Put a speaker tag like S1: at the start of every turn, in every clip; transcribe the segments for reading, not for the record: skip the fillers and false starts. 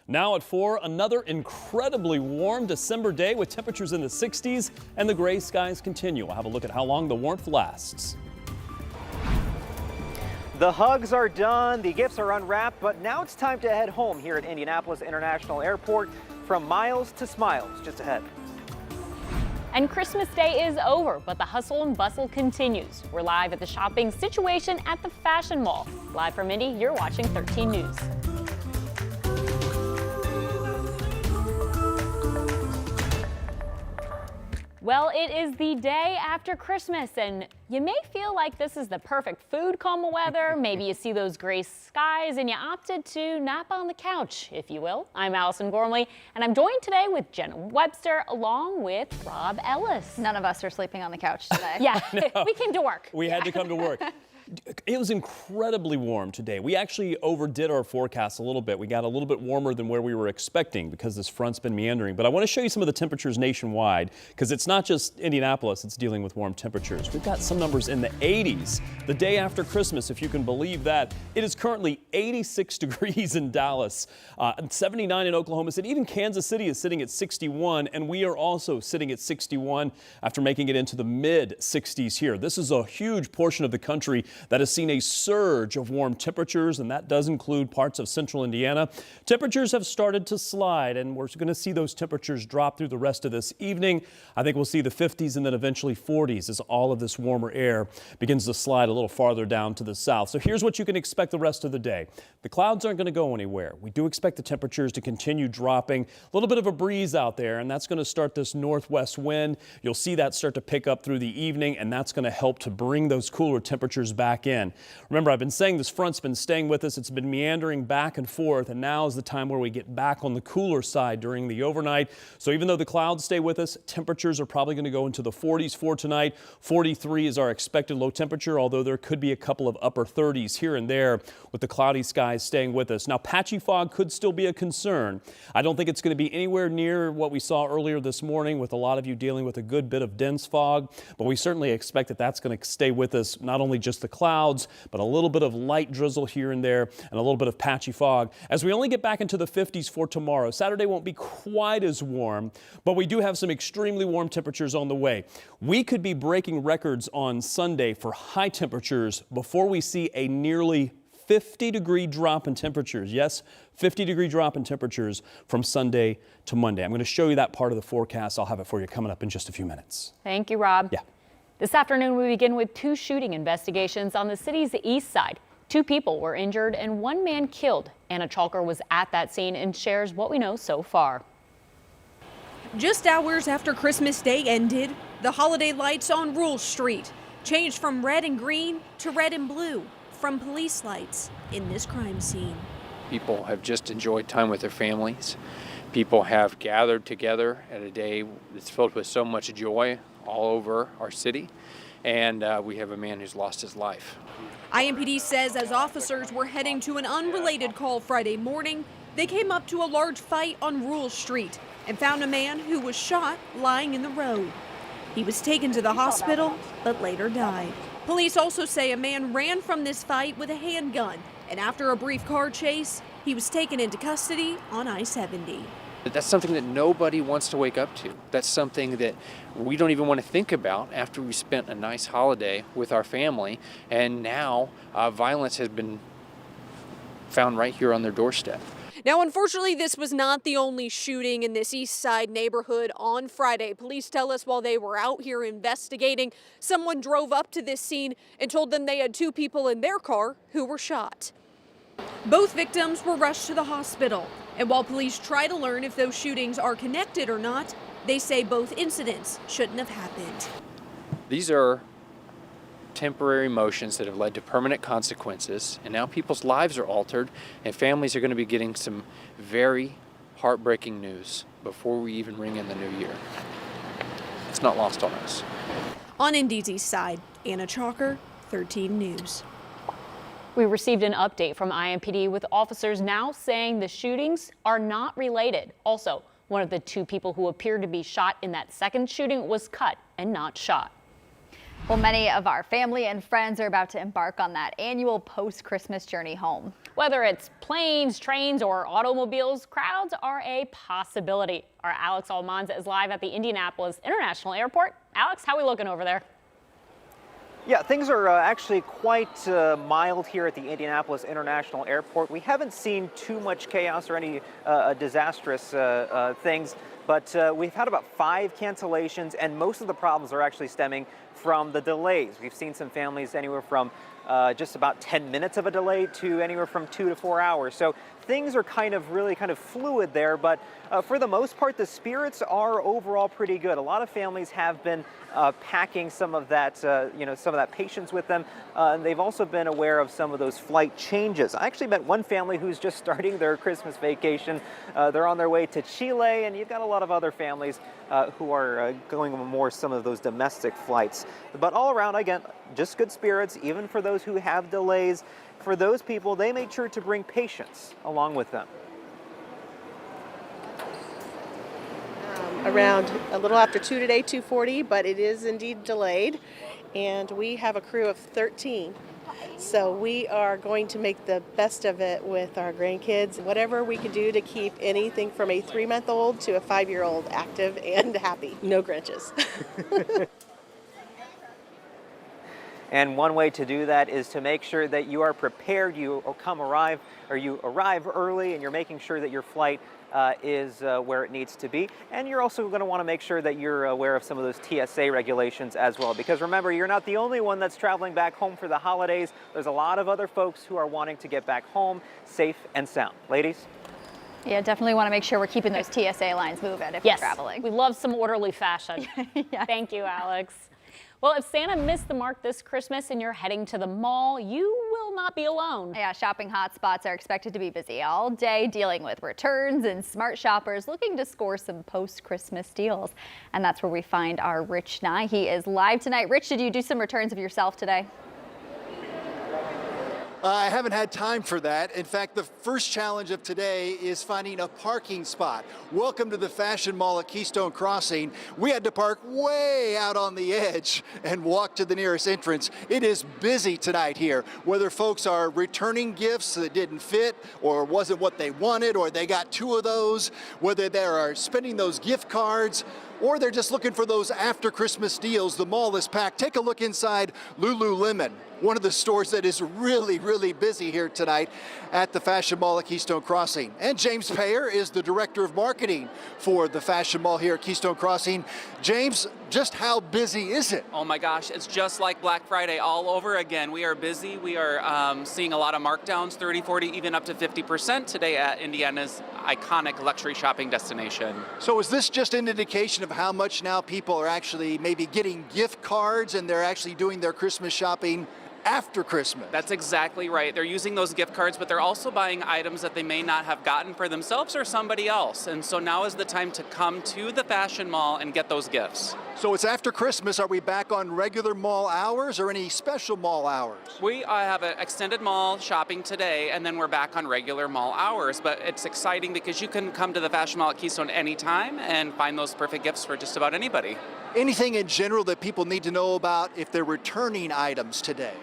S1: Now at 4, another incredibly warm December day with temperatures in the 60s and the gray skies continue. We'll have a look at how long the warmth lasts.
S2: The hugs are done, the gifts are unwrapped, but now it's time to head home here at Indianapolis International Airport. From miles to smiles, just ahead.
S3: And Christmas Day is over, but the hustle and bustle continues. We're live at the shopping situation at the Fashion Mall. Live from Indy, you're watching 13 News. Well, it is the day after Christmas, and you may feel like this is the perfect food coma weather. Maybe you see those gray skies and you opted to nap on the couch, if you will. I'm Allison Gormley, and I'm joined today with Jenna Webster along with Rob Ellis.
S4: None of us are sleeping on the couch today.
S3: Yeah, no. We came to work.
S1: We had to come to work. It was incredibly warm today. We actually overdid our forecast a little bit. We got a little bit warmer than where we were expecting because this front's been meandering. But I want to show you some of the temperatures nationwide because it's not just Indianapolis that's dealing with warm temperatures. We've got some numbers in the 80s the day after Christmas, if you can believe that. It is currently 86 degrees in Dallas, 79 in Oklahoma City. Even Kansas City is sitting at 61, and we are also sitting at 61 after making it into the mid 60s here. This is a huge portion of the country that has seen a surge of warm temperatures, and that does include parts of central Indiana. Temperatures have started to slide, and we're going to see those temperatures drop through the rest of this evening. I think we'll see the 50s and then eventually 40s as all of this warmer air begins to slide a little farther down to the south. So here's what you can expect the rest of the day. The clouds aren't going to go anywhere. We do expect the temperatures to continue dropping. A little bit of a breeze out there, and that's going to start this northwest wind. You'll see that start to pick up through the evening, and that's going to help to bring those cooler temperatures back in. Remember, I've been saying this front's been staying with us. It's been meandering back and forth, and now is the time where we get back on the cooler side during the overnight. So even though the clouds stay with us, temperatures are probably going to go into the 40s for tonight. 43 is our expected low temperature, although there could be a couple of upper 30s here and there with the cloudy skies staying with us. Now, patchy fog could still be a concern. I don't think it's going to be anywhere near what we saw earlier this morning with a lot of you dealing with a good bit of dense fog, but we certainly expect that that's going to stay with us, not only just the clouds, but a little bit of light drizzle here and there and a little bit of patchy fog. As we only get back into the 50s for tomorrow, Saturday won't be quite as warm, but we do have some extremely warm temperatures on the way. We could be breaking records on Sunday for high temperatures before we see a nearly 50-degree drop in temperatures. Yes, 50-degree drop in temperatures from Sunday to Monday. I'm going to show you that part of the forecast. I'll have it for you coming up in just a few minutes.
S3: Thank you, Rob.
S1: Yeah.
S3: This afternoon, we begin with 2 shooting investigations on the city's east side. 2 people were injured and 1 man killed. Anna Chalker was at that scene and shares what we know so far.
S5: Just hours after Christmas Day ended, the holiday lights on Rule Street changed from red and green to red and blue from police lights in this crime scene.
S6: People have just enjoyed time with their families. People have gathered together at a day that's filled with so much joy all over our city, and we have a man who's lost his life.
S5: IMPD says as officers were heading to an unrelated call Friday morning, they came up to a large fight on Rule Street and found a man who was shot lying in the road. He was taken to the hospital, but later died. Police also say a man ran from this fight with a handgun, and after a brief car chase, he was taken into custody on I-70.
S6: That's something that nobody wants to wake up to. That's something that we don't even want to think about after we spent a nice holiday with our family, and now violence has been found right here on their doorstep.
S5: Now, unfortunately, this was not the only shooting in this East Side neighborhood on Friday. Police tell us while they were out here investigating, someone drove up to this scene and told them they had 2 people in their car who were shot. Both victims were rushed to the hospital, and while police try to learn if those shootings are connected or not, they say both incidents shouldn't have happened.
S6: These are temporary motions that have led to permanent consequences, and now people's lives are altered, and families are going to be getting some very heartbreaking news before we even ring in the new year. It's not lost on us.
S5: On Indy's East Side, Anna Chalker, 13 News.
S3: We received an update from IMPD with officers now saying the shootings are not related. Also, one of the 2 people who appeared to be shot in that second shooting was cut and not shot.
S4: Well, many of our family and friends are about to embark on that annual post-Christmas journey home.
S3: Whether it's planes, trains, or automobiles, crowds are a possibility. Our Alex Almanza is live at the Indianapolis International Airport. Alex, how are we looking over there?
S2: Yeah, things are actually quite mild here at the Indianapolis International Airport. We haven't seen too much chaos or any disastrous things, but we've had about 5 cancellations, and most of the problems are actually stemming from the delays. We've seen some families anywhere from just about 10 minutes of a delay to anywhere from 2 to 4 hours. So things are really kind of fluid there, but for the most part, the spirits are overall pretty good. A lot of families have been packing some of that, some of that patience with them. And they've also been aware of some of those flight changes. I actually met one family who's just starting their Christmas vacation. They're on their way to Chile, and you've got a lot of other families who are going on more some of those domestic flights. But all around, again, just good spirits, even for those who have delays. For those people, they made sure to bring patience along with them.
S7: Around a little after 2 today, 2:40, but it is indeed delayed. And we have a crew of 13. So we are going to make the best of it with our grandkids. Whatever we can do to keep anything from a 3-month-old to a 5-year-old active and happy. No Grinches.
S2: And one way to do that is to make sure that you are prepared. You arrive early, and you're making sure that your flight is where it needs to be. And you're also going to want to make sure that you're aware of some of those TSA regulations as well. Because remember, you're not the only one that's traveling back home for the holidays. There's a lot of other folks who are wanting to get back home safe and sound. Ladies?
S4: Yeah, definitely want to make sure we're keeping those TSA lines moving if
S3: Yes,
S4: we're traveling.
S3: we love some orderly fashion.
S4: Yes.
S3: Thank you, Alex. Well, if Santa missed the mark this Christmas and you're heading to the mall, you will not be alone.
S4: Yeah, shopping hotspots are expected to be busy all day, dealing with returns and smart shoppers looking to score some post-Christmas deals. And that's where we find our Rich Nye. He is live tonight. Rich, did you do some returns of yourself today?
S8: I haven't had time for that. In fact, the first challenge of today is finding a parking spot. Welcome to the Fashion Mall at Keystone Crossing. We had to park way out on the edge and walk to the nearest entrance. It is busy tonight here, whether folks are returning gifts that didn't fit or wasn't what they wanted, or they got 2 of those, whether they are spending those gift cards, or they're just looking for those after Christmas deals. The mall is packed. Take a look inside Lululemon, one of the stores that is really, really busy here tonight at the Fashion Mall at Keystone Crossing. And James Payer is the Director of Marketing for the Fashion Mall here at Keystone Crossing. James, just how busy is it?
S9: Oh my gosh, it's just like Black Friday all over again. We are busy. We are seeing a lot of markdowns, 30, 40, even up to 50% today at Indiana's iconic luxury shopping destination.
S8: So is this just an indication of how much now people are actually maybe getting gift cards and they're actually doing their Christmas shopping after Christmas?
S9: That's exactly right. They're using those gift cards, but they're also buying items that they may not have gotten for themselves or somebody else. And so now is the time to come to the Fashion Mall and get those gifts.
S8: So it's after Christmas. Are we back on regular mall hours or any special mall hours?
S9: We have an extended mall shopping today, and then we're back on regular mall hours. But it's exciting because you can come to the Fashion Mall at Keystone anytime and find those perfect gifts for just about anybody.
S8: Anything in general that people need to know about if they're returning items today?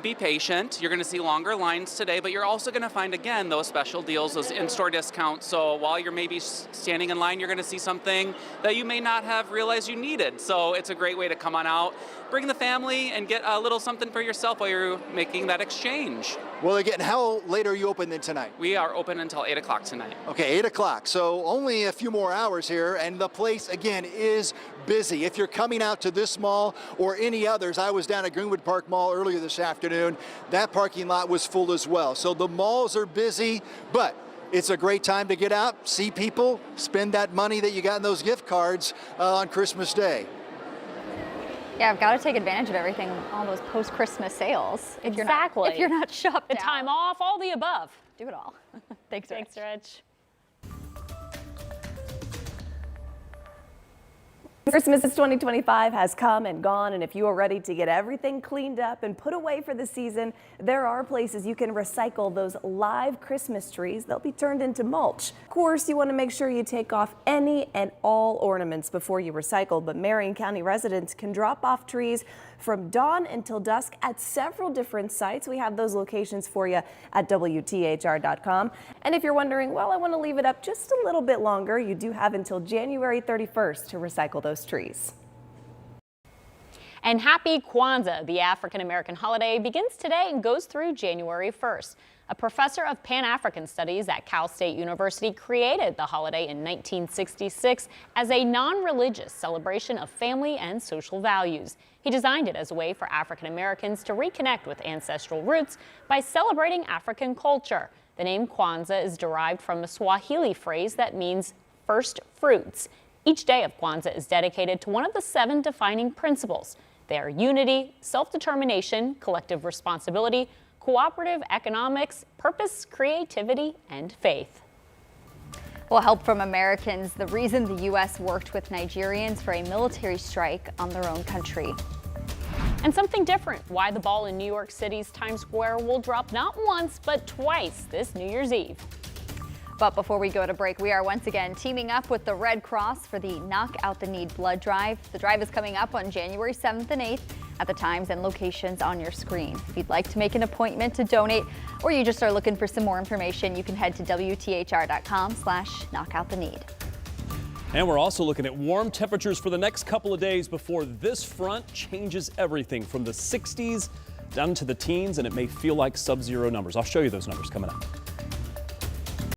S9: Be patient. You're going to see longer lines today, but you're also going to find, again, those special deals, those in-store discounts. So while you're maybe standing in line, you're going to see something that you may not have realized you needed. So it's a great way to come on out, bring the family, and get a little something for yourself while you're making that exchange.
S8: Well, again, how late are you open then tonight?
S9: We are open until 8 o'clock tonight.
S8: Okay, 8 o'clock. So only a few more hours here, and the place, again, is busy. If you're coming out to this mall or any others, I was down at Greenwood Park Mall earlier this afternoon. That parking lot was full as well. So the malls are busy, but it's a great time to get out, see people, spend that money that you got in those gift cards on Christmas Day.
S4: Yeah, I've got to take advantage of everything, all those post-Christmas sales. If
S3: Exactly.
S4: If you're not shopped
S3: The
S4: out.
S3: time off, all the above.
S4: Do it all. Thanks, Rich.
S3: Thanks, Rich.
S10: Christmas 2025 has come and gone, and if you are ready to get everything cleaned up and put away for the season, there are places you can recycle those live Christmas trees. They'll be turned into mulch. Of course, you want to make sure you take off any and all ornaments before you recycle, but Marion County residents can drop off trees from dawn until dusk at several different sites. We have those locations for you at WTHR.com. And if you're wondering, well, I want to leave it up just a little bit longer, you do have until January 31st to recycle those trees.
S3: And happy Kwanzaa, the African American holiday, begins today and goes through January 1st. A professor of Pan-African Studies at Cal State University created the holiday in 1966 as a non-religious celebration of family and social values. He designed it as a way for African Americans to reconnect with ancestral roots by celebrating African culture. The name Kwanzaa is derived from a Swahili phrase that means first fruits. Each day of Kwanzaa is dedicated to one of the 7 defining principles. They are unity, self-determination, collective responsibility, cooperative economics, purpose, creativity, and faith.
S4: Well, help from Americans, the reason the U.S. worked with Nigerians for a military strike on their own country.
S3: And something different, why the ball in New York City's Times Square will drop not once, but twice this New Year's Eve.
S4: But before we go to break, we are once again teaming up with the Red Cross for the Knock Out the Need blood drive. The drive is coming up on January 7th and 8th at the times and locations on your screen. If you'd like to make an appointment to donate, or you just are looking for some more information, you can head to WTHR.com/knockouttheneed.
S1: And we're also looking at warm temperatures for the next couple of days before this front changes everything from the 60s down to the teens, and it may feel like sub-zero numbers. I'll show you those numbers coming up.